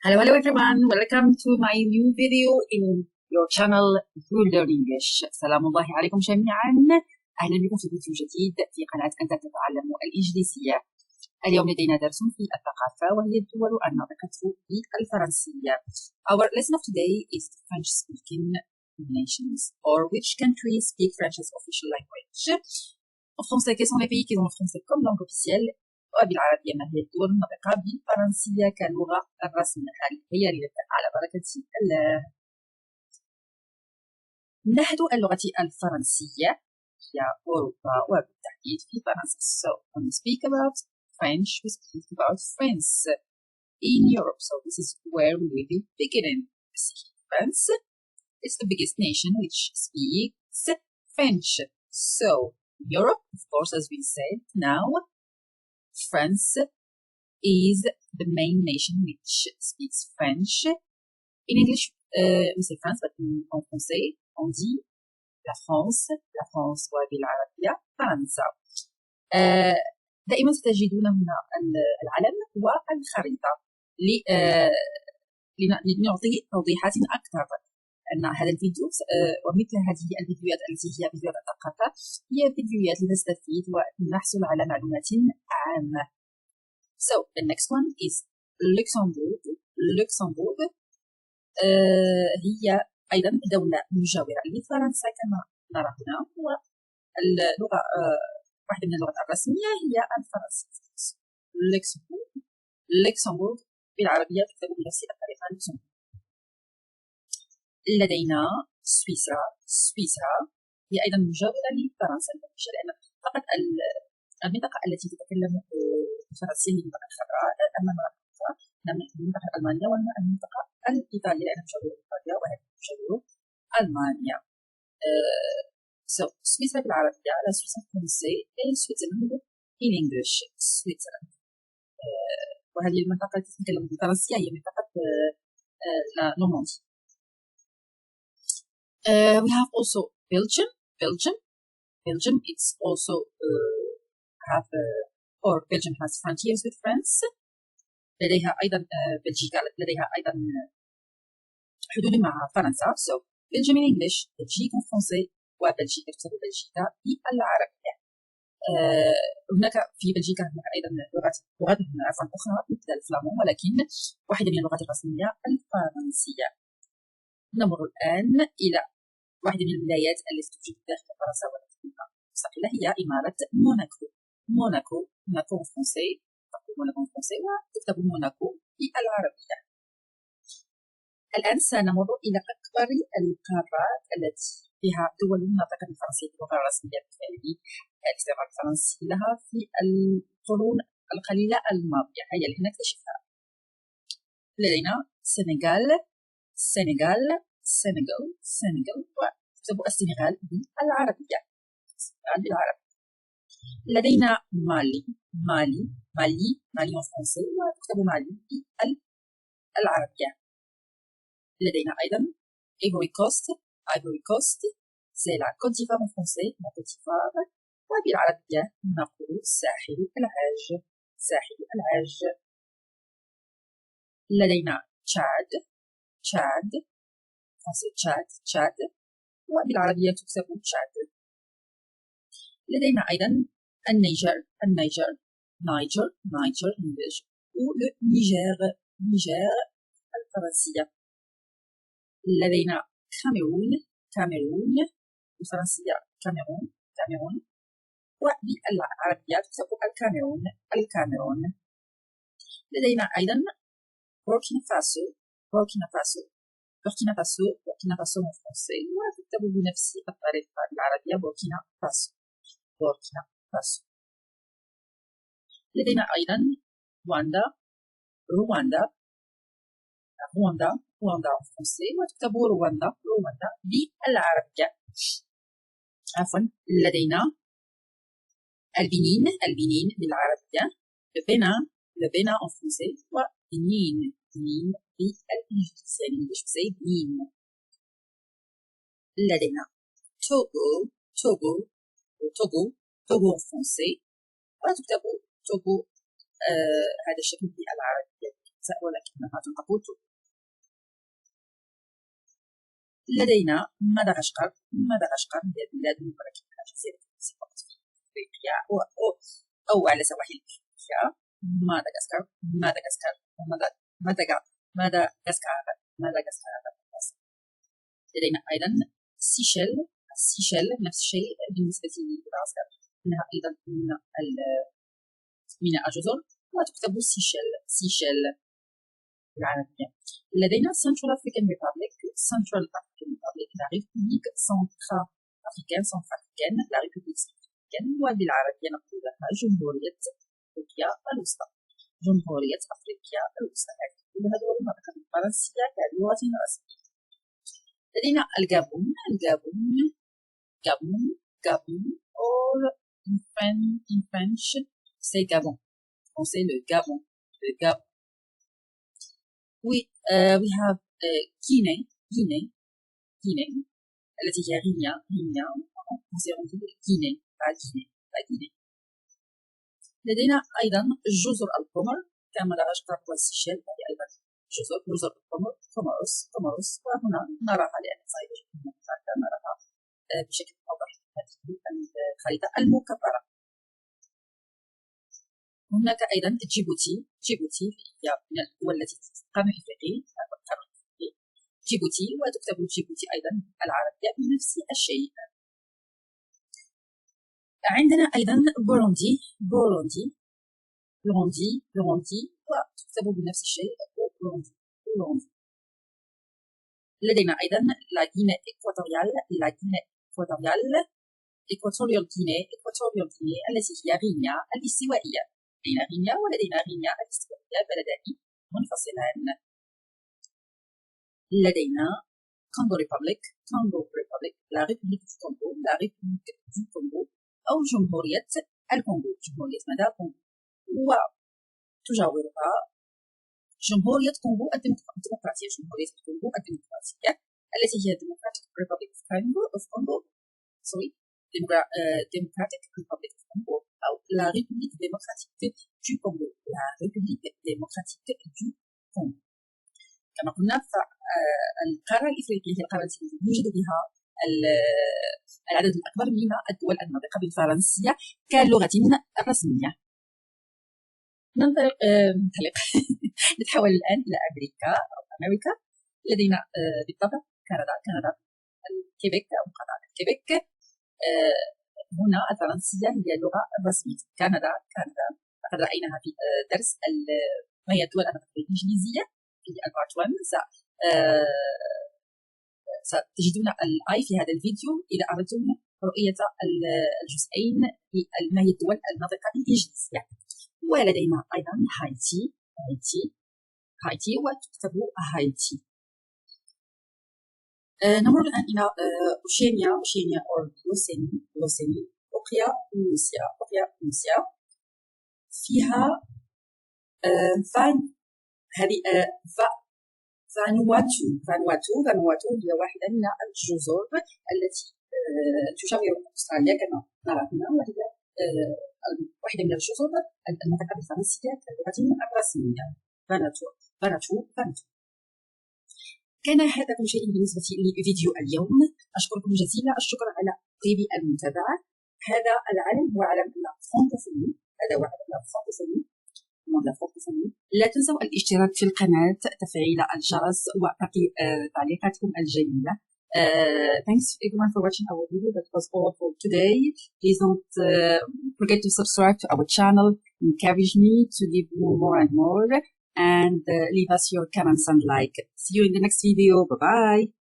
Hello everyone, welcome to my new video in your channel You Learn English. سلام الله عليكم جميعا، أهلا بكم في فيديو جديد في قناة أنت تتعلم الإنجليزية. اليوم لدينا درس في الثقافة وهي الدول الناطقة بالفرنسية. Our lesson of today is the French speaking nations, or which countries speak French as official language. En français, quels sont les pays qui ont le français comme langue officielle؟ وبالعربية ما هي الدول الناطقة بالفرنسية كلغة الرسمية؟ هي لنبدأ على بركة الله. نهد اللغة الفرنسية هي أوروبا وبالتحديد في فرنسا. So when we speak about French, we speak about France in Europe. So this is where we will be beginning. France is the biggest nation which speaks French. So Europe, of course, as we said now, France is the main nation which speaks French. In English, we say France, but en français, on dit la France وبالعربية فرنسا. دائما ستجدون هنا العلم والخريطة لنعطي توضيحات أكثر أن هذا الفيديو ومثل هذه الفيديوهات التي هي فيديوهات الثقافة هي فيديوهات لنستفيد ونحصل على معلومات عامة. So the next one is Luxembourg. هي أيضا دولة مجاورة لفرنسا كما نرى هنا، واللغة واحدة من اللغات الرسمية هي الفرنسية. Luxembourg بالعربية تكتب بنفس الطريقة لوكسمبورغ. لدينا سويسرا هي أيضا مجاورة لفرنسا، لأن فقط المنطقة التي تتكلم الفرنسية هي المنطقة الخضراء، أما المنطقة الألمانية والمنطقة الإيطالية لأنها مجاورة لإيطاليا وهي مجاورة ألمانيا. So سويسرا بالعربية لا سويسرا بالفرنسي Switzerland in English Switzerland. وهذه المنطقة التي تتكلم بالفرنسية هي منطقة نورماندي. We have also Belgium. It's also Belgium has frontiers with France. لديها أيضا بلجيكا لديها أيضا حدود مع فرنسا. So Belgium in English, Belgique en français وبلجيكا تكتب بلجيكا بالعربية. هناك في بلجيكا هناك أيضا لغات أخرى مثل الفلامون، ولكن واحدة من اللغات الرسمية الفرنسية. نمر الآن إلى واحدة من الولايات التي توجد داخل فرنسا والتي مستقلة هي إمارة موناكو فرنسي، تقول موناكو فرنسي وتكتب موناكو بالعربية. الآن سنمر إلى أكبر القارات التي فيها دول ناطقة بالفرنسية اللغة الرسمية بفعل الاستعمار الفرنسي لها في القرون القليلة الماضية. هيا لنكتشفها. لدينا سنغال وتكتب السنغال بالعربية. لدينا مالي en français وتكتب مالي بالعربية. لدينا أيضا Ivory Coast c'est la Côte d'Ivoire en français la Côte d'Ivoire وبالعربية نقول ساحل العاج. لدينا تشاد français تشاد وبالعربية تكتب تشاد. لدينا أيضا النيجر English والنيجر الفرنسية. لدينا كاميرون بالفرنسية كاميرون وبالعربية تكتب الكاميرون. لدينا أيضا بوركينا فاسو en français وتكتب بنفس الطريقة بالعربية بوركينا فاسو. لدينا أيضا رواندا en français وتكتب رواندا بالعربية. عفوا لدينا البنين بالعربية le Bénin en français وبنين بالإنجليزية English say بنين. لدينا توغو en français وتكتب توغو هذا الشكل بالعربية التاء ولكنها تنطق تو. لدينا مدغشقر. مدغشقر هي بلاد متركزة جزيرة فقط في افريقيا او على سواحل افريقيا. مدغشقر مدغشقر مدغشقر مدغشقر. لدينا ايضا سيشل. السيشل نفس الشيء بالنسبة لمدغشقر، انها ايضا من الجزر وتكتب سيشل. سيشل بالعربية. لدينا سنترال افريكان ريبابليك. سنترال افريكان ريبابليك لا ريبوبليك سنترال افريكان لا ريبوبليك افريكان، وبالعربية نقول لها جمهورية افريقيا الوسطى. جمهورية افريقيا الوسطى. هذا هو الناطقة بالفرنسية كلغة رسمية. لدينا الغابون. الغابون Gabon, Gabon, or in French, c'est Gabon. C'est le Gabon, le Gabon. We have Guinée, Guinée, التي هي غينيا. Guinée, pas Guinée. لدينا أيضا جزر القمر كمدغشقر والسيشل، وهي أيضا جزر القمر، كوموروس، وهنا نراها لأن صعيدة جدا نراها بشكل أوضح في هذه الخريطة المكبرة. هناك أيضا جيبوتي هي من الدول التي تقام إفريقي. جيبوتي وتكتب جيبوتي أيضا العربية بنفس الشيء. عندنا أيضا بوروندي وتكتب بنفس الشيء بوروندي. لدينا أيضا لا غينيا إكواتوريال غينيا التي هي غينيا الاستوائية. لدينا غينيا ولدينا غينيا الاستوائية، بلدان منفصلان. لدينا كونغو ريبابليك لا ريبوبليك دي كونغو أو جمهورية الكونغو، جمهورية مدى كونغو، وتجاورها جمهورية كونغو الديمقراطية. جمهورية كونغو الديمقراطية التي هي Democratic Republic of Congo Democratic Republic of Congo أو la République démocratique du Congo. la République démocratique du Congo. كما قلنا فالقارة الإفريقية هي القارة التي يوجد بها العدد الأكبر من الدول الناطقة بالفرنسية كلغة رسمية. ننطلق نتحول الآن إلى أمريكا. لدينا بالطبع كندا الكيبيك أو قطاع الكيبيك. هنا الفرنسية هي اللغة الرسمية. كندا لقد رأيناها في درس ما هي الدول الناطقة بالإنجليزية في البارت 1. ستجدون الآي في هذا الفيديو إذا أردتم رؤية الجزئين في ما هي الدول الناطقة بالإنجليزية. ولدينا أيضا هايتي وتكتب هايتي. نمر الآن إلى أوشينيا أو لوسيني. أوقيانوسيا فيها هذه فانواتو هي واحدة من الجزر التي تجاور أستراليا كما نرى هنا، وهي واحدة من الجزر الناطقة بالفرنسية كلغة رسمية. فانواتو. كان هذا كل شيء بالنسبة لفيديو اليوم. أشكركم جزيلا الشكر على طيب المتابعة. هذا العلم هو علم الفرنسية. لا تنسوا الاشتراك في القناة، تفعيل الجرس، وبقي تعليقاتكم الجميلة. Thanks everyone for watching our video. That was all for today. Please don't forget to subscribe to our channel. Encourage me to give you more and more. And leave us your comments and like. See you in the next video. Bye bye.